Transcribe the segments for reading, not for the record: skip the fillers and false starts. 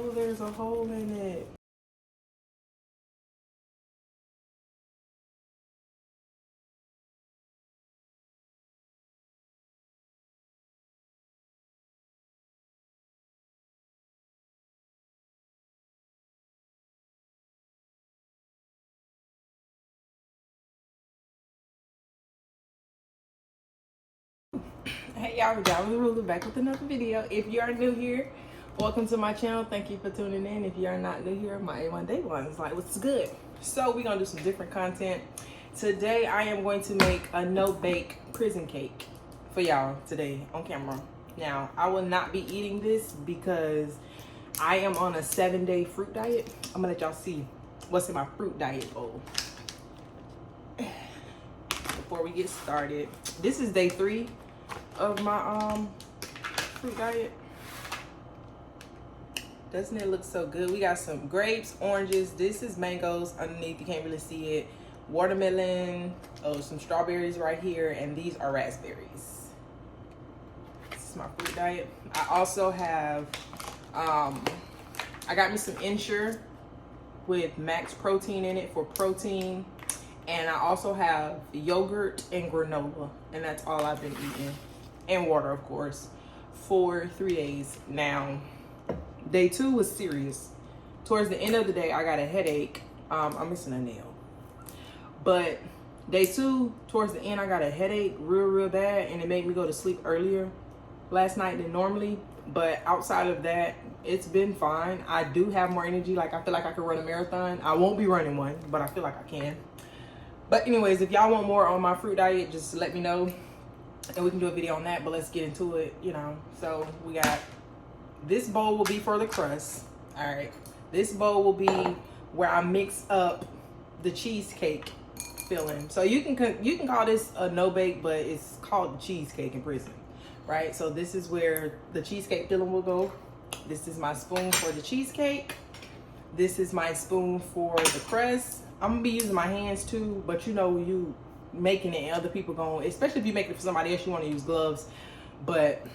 Oh, there's a hole in it. Hey y'all, we Ruler back with another video. If you are new here, welcome to my channel. Thank you for tuning in. If you are not new here, my A1 Day Ones, like, what's good? So we're gonna do some different content. Today I am going to make a no-bake prison cake for y'all today on camera. Now, I will not be eating this because I am on a 7-day fruit diet. I'm gonna let y'all see what's in my fruit diet bowl. Before we get started, this is day 3 of my fruit diet. Doesn't it look so good? We got some grapes, oranges, this is mangoes underneath, you can't really see it, watermelon, some strawberries right here, and these are raspberries. This is my fruit diet. I also have I got me some Ensure with max protein in it for protein, and I also have yogurt and granola, and that's all I've been eating. And water, of course, for 3 days. Now, day 2 was serious. Towards the end of the day, I got a headache. I'm missing a nail. But day 2, towards the end, I got a headache real bad, and it made me go to sleep earlier last night than normally. But outside of that, it's been fine. I do have more energy. Like, I feel like I could run a marathon. I won't be running one, but I feel like I can. But anyways, if y'all want more on my fruit diet, just let me know and we can do a video on that. But let's get into it, you know. So we got, this bowl will be for the crust. All right, this bowl will be where I mix up the cheesecake filling. So you can call this a no bake, but it's called cheesecake in prison, right? So this is where the cheesecake filling will go. This is my spoon for the cheesecake. This is my spoon for the crust. I'm gonna be using my hands too, but you know, you making it and other people going, especially if you make it for somebody else, you want to use gloves. But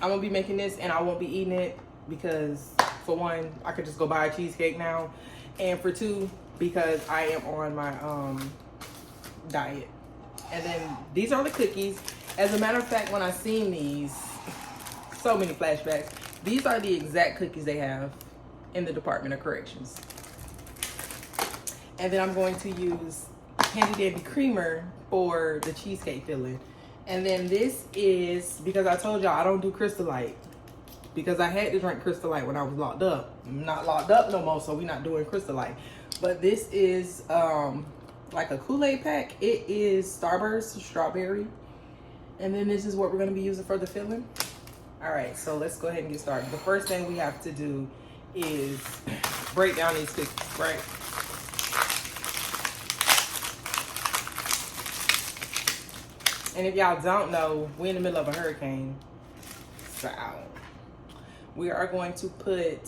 I'm gonna be making this and I won't be eating it because, for one, I could just go buy a cheesecake now, and for 2, because I am on my diet. And then these are the cookies. As a matter of fact, when I seen these, so many flashbacks, these are the exact cookies they have in the Department of Corrections. And then I'm going to use Candy Dandy Creamer for the cheesecake filling. And then this is, because I told y'all I don't do Crystal Light, because I had to drink Crystal Light when I was locked up. I'm not locked up no more, so we're not doing Crystal Light. But this is like a Kool-Aid pack. It is Starburst strawberry. And then this is what we're gonna be using for the filling. All right, so let's go ahead and get started. The first thing we have to do is break down these cookies, right? And if y'all don't know, we're in the middle of a hurricane. So we are going to put,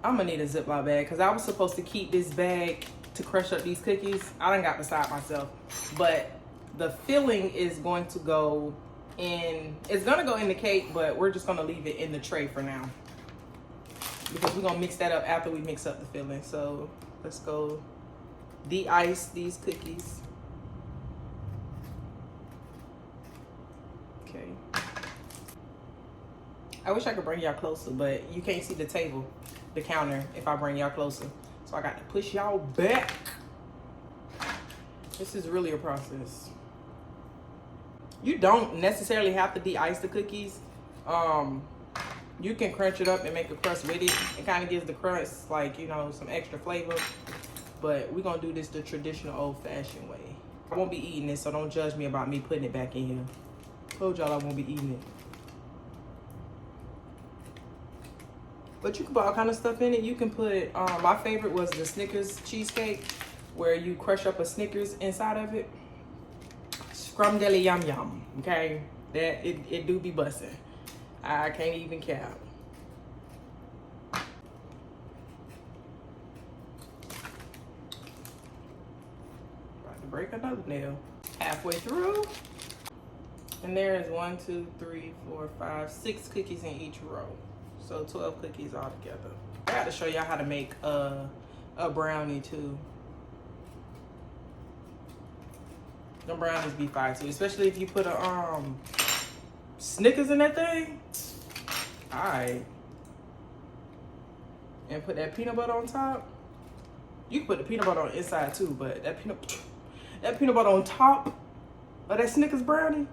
I'm gonna need a Ziploc bag because I was supposed to keep this bag to crush up these cookies. I done got beside myself. But the filling is going to go in, it's gonna go in the cake, but we're just gonna leave it in the tray for now, because we're gonna mix that up after we mix up the filling. So let's go de-ice these cookies. Okay. I wish I could bring y'all closer, but you can't see the table, the counter, if I bring y'all closer. So I got to push y'all back. This is really a process. You don't necessarily have to de-ice the cookies. You can crunch it up and make a crust with it. It kind of gives the crust, like, you know, some extra flavor. But we're going to do this the traditional old-fashioned way. I won't be eating this, so don't judge me about me putting it back in here. Told y'all I won't be eating it. But you can put all kind of stuff in it. You can put, my favorite was the Snickers cheesecake, where you crush up a Snickers inside of it. Scrumdiddly yum yum, okay? That, it do be busting. I can't even cap. About to break another nail. Halfway through. And there is 1, 2, 3, 4, 5, 6 cookies in each row. So 12 cookies all together. I got to show y'all how to make a brownie too. The brownies be fire too, especially if you put a Snickers in that thing. All right. And put that peanut butter on top. You can put the peanut butter on the inside too, but that peanut butter on top of that Snickers brownie.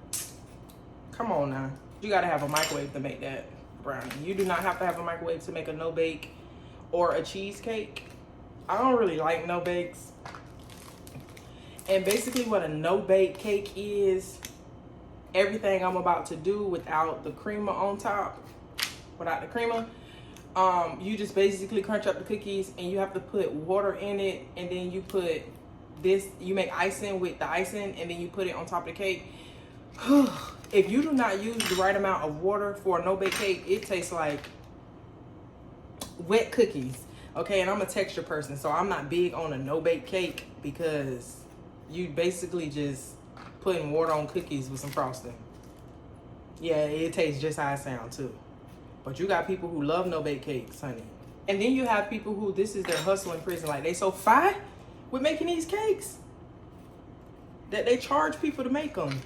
Come on now. You gotta have a microwave to make that brownie. You do not have to have a microwave to make a no-bake or a cheesecake. I don't really like no-bakes. And basically what a no-bake cake is, everything I'm about to do without the creamer on top, without the creamer, you just basically crunch up the cookies and you have to put water in it, and then you put this, you make icing with the icing, and then you put it on top of the cake. If you do not use the right amount of water for a no-bake cake, it tastes like wet cookies. Okay, and I'm a texture person, so I'm not big on a no-bake cake because you basically just putting water on cookies with some frosting. Yeah, it tastes just how it sounds too. But you got people who love no-bake cakes, honey. And then you have people who this is their hustle in prison. Like, they so fine with making these cakes that they charge people to make them.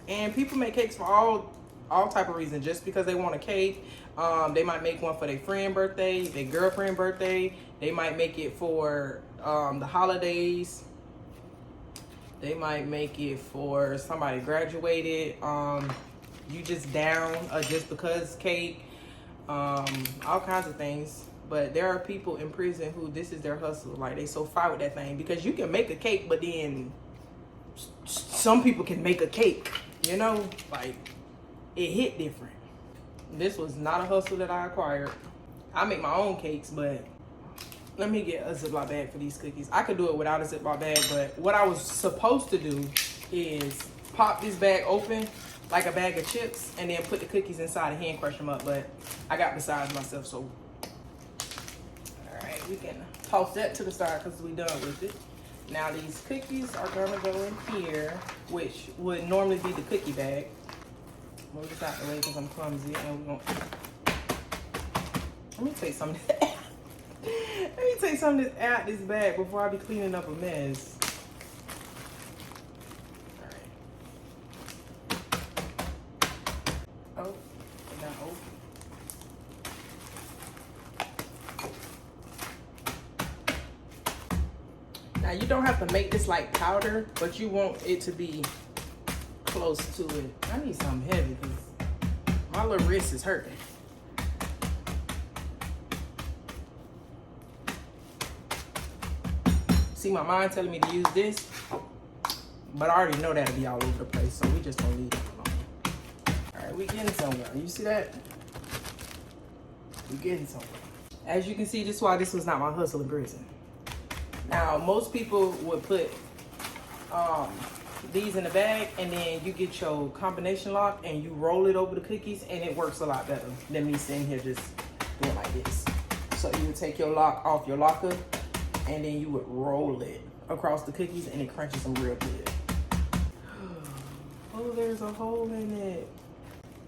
And people make cakes for all type of reasons. Just because they want a cake, they might make one for their friend birthday, their girlfriend birthday. They might make it for the holidays. They might make it for somebody graduated. You just down a just because cake. All kinds of things. But there are people in prison who this is their hustle. Like, they so fine with that thing. Because you can make a cake, but then some people can make a cake. You know, like, it hit different. This was not a hustle that I acquired. I make my own cakes, but let me get a Ziploc bag for these cookies. I could do it without a Ziploc bag, but what I was supposed to do is pop this bag open like a bag of chips and then put the cookies inside and hand crush them up, but I got besides myself, so. All right, we can toss that to the side because we done with it. Now these cookies are gonna go in here, which would normally be the cookie bag. Move this out the way because I'm clumsy, and we're gonna. Let me take some of this out. Let me take some of this out this bag before I be cleaning up a mess. All right. Oh, not open. Now you don't have to make this like powder, but you want it to be close to it. I need something heavy because my little wrist is hurting. See, my mind telling me to use this, but I already know that'll be all over the place, so we just gonna leave it alone. All right, we getting somewhere. You see that? We getting somewhere. As you can see, this is why this was not my hustle in prison. Now, most people would put these in the bag, and then you get your combination lock and you roll it over the cookies, and it works a lot better than me sitting here just doing like this. So you would take your lock off your locker, and then you would roll it across the cookies, and it crunches them real good. Oh, there's a hole in it.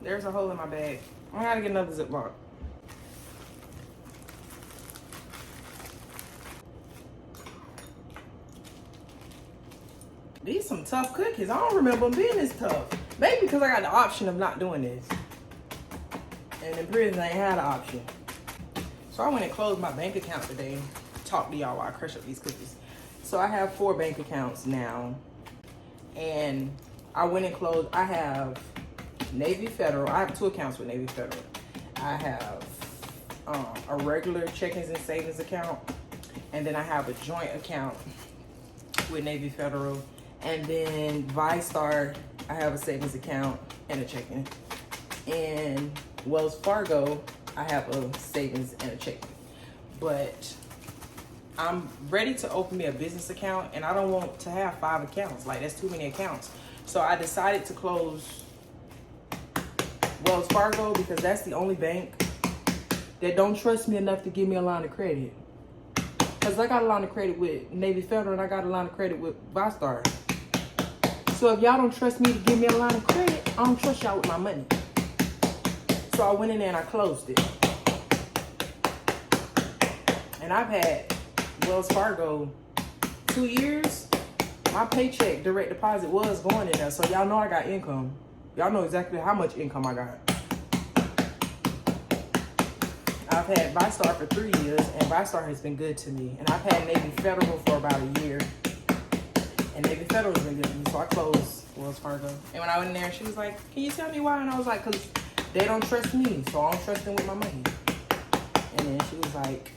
There's a hole in my bag. I gotta get another Ziploc. These some tough cookies. I don't remember them being this tough. Maybe because I got the option of not doing this. And in prison, I ain't had an option. So I went and closed my bank account today. Talk to y'all while I crush up these cookies. So I have 4 bank accounts now. And I went and closed. I have Navy Federal. I have 2 accounts with Navy Federal. I have a regular checkings and savings account. And then I have a joint account with Navy Federal. And then ViStar, I have a savings account and a checking. And Wells Fargo, I have a savings and a checking. But I'm ready to open me a business account, and I don't want to have 5 accounts. Like, that's too many accounts. So I decided to close Wells Fargo because that's the only bank that don't trust me enough to give me a line of credit. Because I got a line of credit with Navy Federal and I got a line of credit with ViStar. So if y'all don't trust me to give me a line of credit, I don't trust y'all with my money. So I went in there and I closed it. And I've had Wells Fargo 2 years. My paycheck direct deposit was going in there. So y'all know I got income. Y'all know exactly how much income I got. I've had ViStar for 3 years, and ViStar has been good to me. And I've had Navy Federal for about a year. And Navy Federal has been good to me, so I closed Wells Fargo. And when I went in there, she was like, can you tell me why? And I was like, because they don't trust me, so I don't trust them with my money. And then she was like,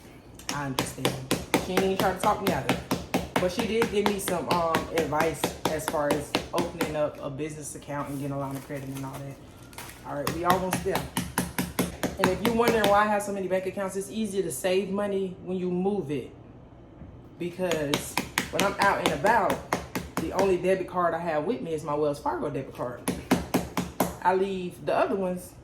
I understand. She didn't even try to talk me out of it. But she did give me some advice as far as opening up a business account and getting a line of credit and all that. All right, we almost there. And if you're wondering why I have so many bank accounts, it's easier to save money when you move it. Because when I'm out and about, the only debit card I have with me is my Wells Fargo debit card. I leave the other ones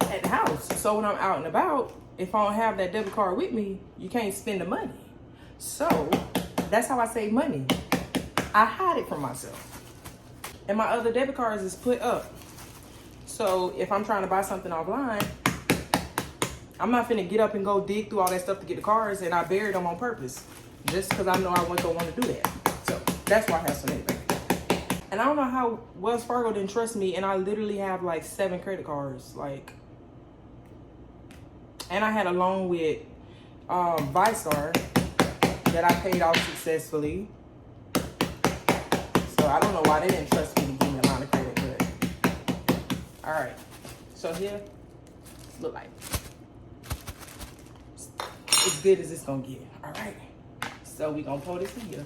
at the house. So when I'm out and about, if I don't have that debit card with me, you can't spend the money. So that's how I save money. I hide it from myself. And my other debit cards is put up. So if I'm trying to buy something offline, I'm not finna get up and go dig through all that stuff to get the cards, and I buried them on purpose. Just because I know I don't want to do that. So that's why I have so many bank accounts. And I don't know how Wells Fargo didn't trust me, and I literally have like 7 credit cards. And I had a loan with ViStar that I paid off successfully. So I don't know why they didn't trust me to give me a line of credit, but all right. So here, look like as good as it's gonna get. All right. So we gonna pour this in here.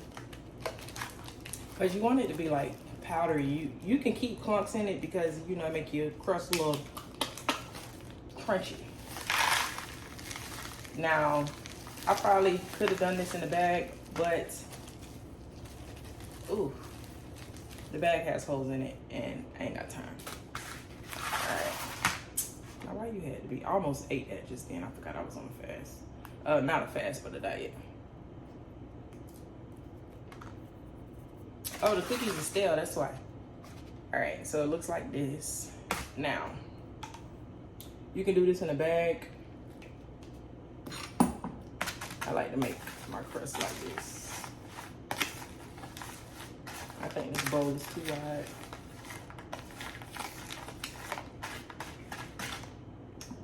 Cause you want it to be like powdery. You can keep clumps in it because you know make your crust a little crunchy. Now, I probably could have done this in the bag, but ooh, the bag has holes in it and I ain't got time. All right. Now why you had to be? I almost ate that just then. I forgot I was on a fast. Not a fast, but a diet. Oh, the cookies are stale, that's why. All right, so it looks like this. Now, you can do this in a bag. I like to make my crust like this. I think this bowl is too wide.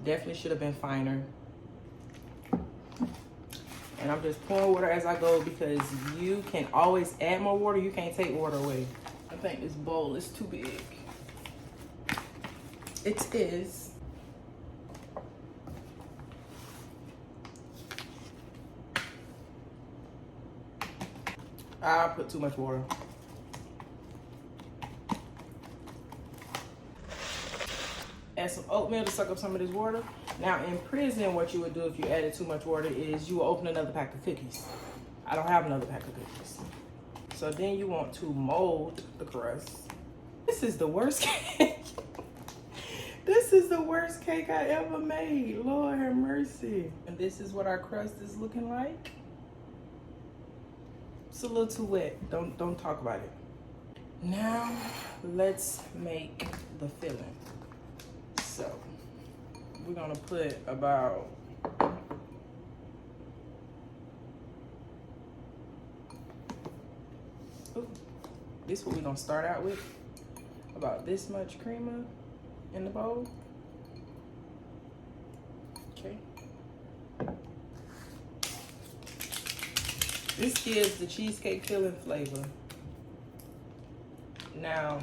Definitely should have been finer. And I'm just pouring water as I go because you can always add more water. You can't take water away. I think this bowl is too big. It is. I put too much water. Add some oatmeal to suck up some of this water. Now in prison, what you would do if you added too much water is you will open another pack of cookies. I don't have another pack of cookies. So then you want to mold the crust. This is the worst cake. This is the worst cake I ever made. Lord have mercy. And this is what our crust is looking like. It's a little too wet. Don't talk about it. Now let's make the filling. So we're gonna put about this is what we're gonna start out with. About this much creamer in the bowl. Okay. This gives the cheesecake filling flavor. Now,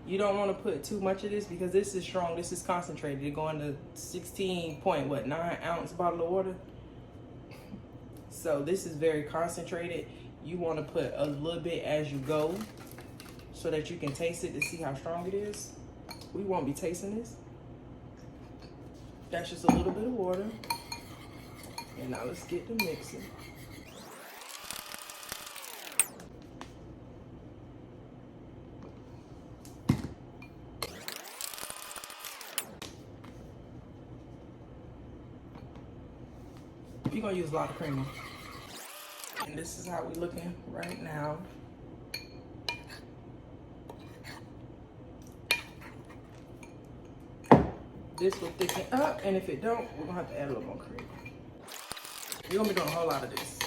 you don't want to put too much of this because this is strong. This is concentrated. You're going to 16.9 ounce bottle of water. So this is very concentrated. You want to put a little bit as you go so that you can taste it to see how strong it is. We won't be tasting this. That's just a little bit of water. And now let's get the mixing. You're gonna use a lot of creamer. And this is how we're looking right now. This will thicken up, and if it don't, we're gonna have to add a little more cream. You're gonna be doing a whole lot of this.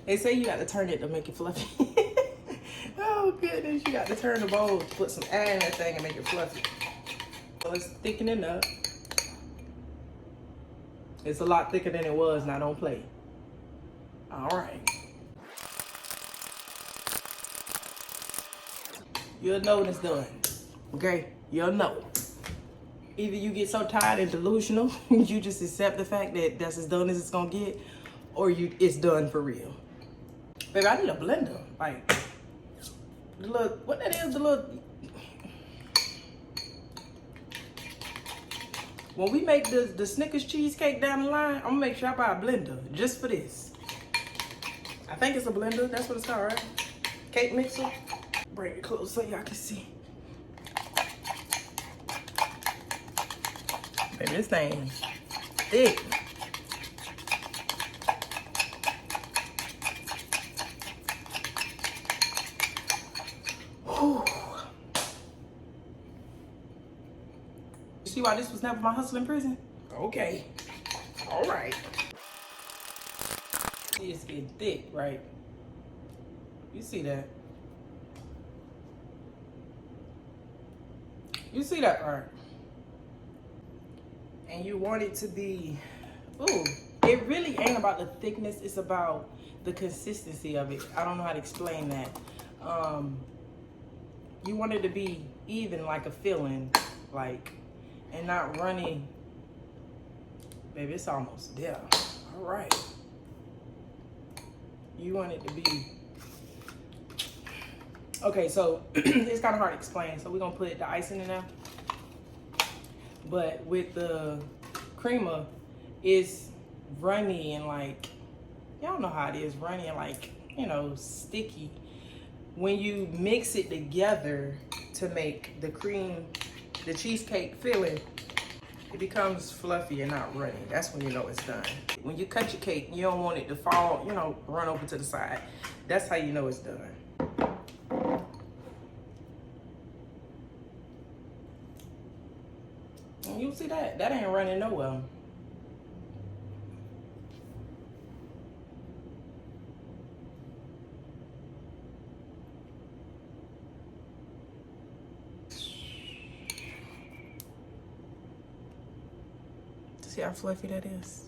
They say you got to turn it to make it fluffy. Oh goodness, you got to turn the bowl to put some air in that thing and make it fluffy. So it's thickening up. It's a lot thicker than it was, now don't play. All right. You'll know when it's done, okay? You'll know. Either you get so tired and delusional, you just accept the fact that that's as done as it's gonna get, or it's done for real. Baby, I need a blender. Like, the little, what that is, the little, when we make the Snickers cheesecake down the line, I'm gonna make sure I buy a blender just for this. I think it's a blender, that's what it's called, right? Cake mixer. Bring it close so y'all can see. Baby, this thing thick. Whew. You see why this was never my hustle in prison? Okay. All right. See, it's getting thick, right? You see that? You see that part? And you want it to be, ooh, it really ain't about the thickness, it's about the consistency of it. I don't know how to explain that. You want it to be even, like a filling, like, and not runny. Baby, it's almost there. All right. You want it to be, okay, so it's kind of hard to explain. So we're gonna put the icing in there. But with the creamer, it's runny and like, y'all know how it is, runny and like, you know, sticky. When you mix it together to make the cream, the cheesecake filling, it becomes fluffy and not runny. That's when you know it's done. When you cut your cake, you don't want it to fall, you know, run over to the side. That's how you know it's done. And you see that? That ain't running nowhere. See how fluffy that is?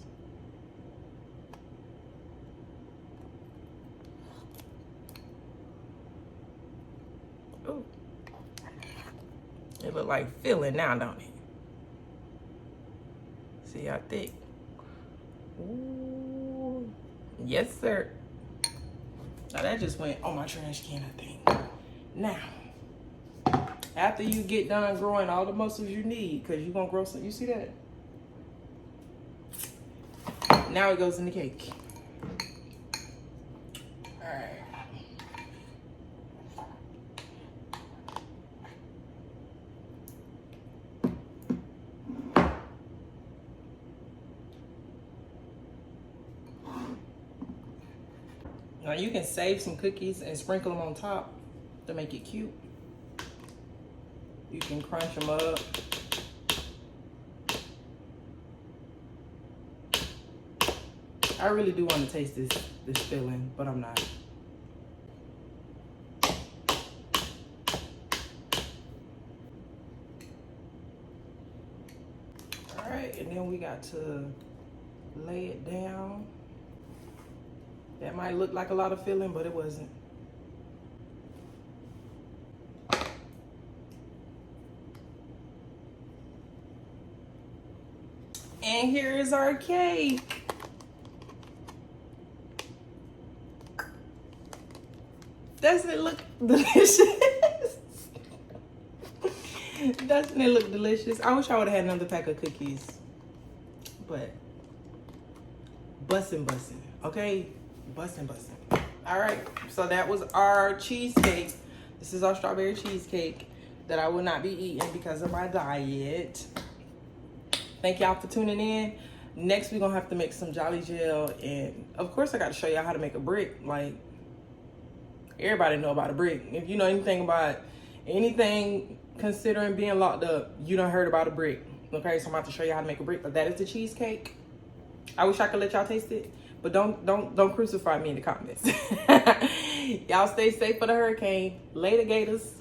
Ooh. It look like filling now, don't it? See how thick? Ooh. Yes, sir. Now that just went on my trash can, I think. Now, after you get done growing all the muscles you need, because you're gonna grow some, you see that? Now it goes in the cake. All right. Now you can save some cookies and sprinkle them on top to make it cute. You can crunch them up. I really do want to taste this filling, but I'm not. All right, and then we got to lay it down. That might look like a lot of filling, but it wasn't. And here is our cake. Doesn't it look delicious? Doesn't it look delicious? I wish I would have had another pack of cookies. But bussin', okay? Bussin'. All right, so that was our cheesecake. This is our strawberry cheesecake that I will not be eating because of my diet. Thank y'all for tuning in. Next, we're gonna have to make some Jolly Gel, and of course I gotta show y'all how to make a brick. Like, Everybody know about a brick. If you know anything about anything considering being locked up, you done heard about a brick. Okay, so I'm about to show you how to make a brick. But that is the cheesecake. I wish I could let y'all taste it, but don't crucify me in the comments. Y'all stay safe for the hurricane. Later, Gators.